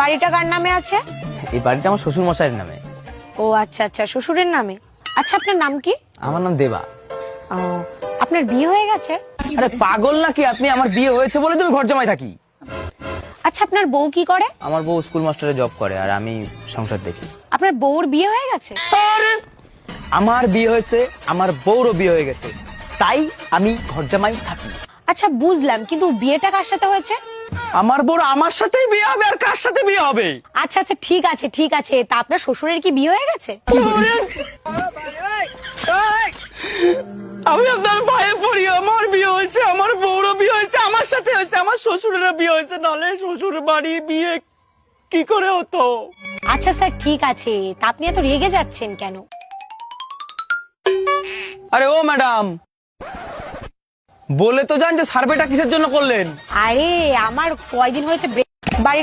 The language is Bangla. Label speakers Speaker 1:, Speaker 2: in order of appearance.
Speaker 1: বাড়িটা কার নামে আছে?
Speaker 2: এই বাড়িটা আমার শ্বশুর মশাইয়ের নামে।
Speaker 1: ও আচ্ছা আচ্ছা, শ্বশুরের নামে। আচ্ছা, আপনার নাম কি?
Speaker 2: আমার নাম দেবা।
Speaker 1: ও, আপনার বিয়ে হয়ে গেছে?
Speaker 2: আরে পাগল নাকি আপনি? আমার বিয়ে হয়েছে বলে তুমি ঘর জামাই থাকি।
Speaker 1: আচ্ছা, আপনার বউ কি করে?
Speaker 2: আমার বউ স্কুল মাস্টারে জব করে আর আমি সংসার দেখি।
Speaker 1: আপনার বউর বিয়ে হয়ে গেছে?
Speaker 2: আরে আমার বিয়ে হয়েছে, আমার বউরও বিয়ে হয়ে গেছে, তাই আমি ঘর জামাই থাকি।
Speaker 1: আচ্ছা বুঝলাম, কিন্তু বিয়েটা কার সাথে হয়েছে?
Speaker 2: আমার বউর আমার সাথেই বিয়ে হবে, আর কার সাথে বিয়ে হবে?
Speaker 1: আচ্ছা আচ্ছা, ঠিক আছে ঠিক আছে, তা আপনার শ্বশুরের কি বিয়ে হয়ে গেছে?
Speaker 2: আমি আপনার ভাইয়ে পড়ি, আমার বিয়ে হয়েছে, আমার বউরও বিয়ে হয়েছে, আমার সাথে হয়েছে, আমার শ্বশুরেরও বিয়ে হয়েছে, নালে শ্বশুর বাড়ি বিয়ে কি করে হতো?
Speaker 1: আচ্ছা স্যার, ঠিক আছে, তা আপনি এত রেগে যাচ্ছেন কেন?
Speaker 2: আরে ও ম্যাডাম, বলে তো যান যে সার্ভেটা কিসের জন্য করলেন?
Speaker 1: আরে আমার কয়দিন হয়েছে বাড়ি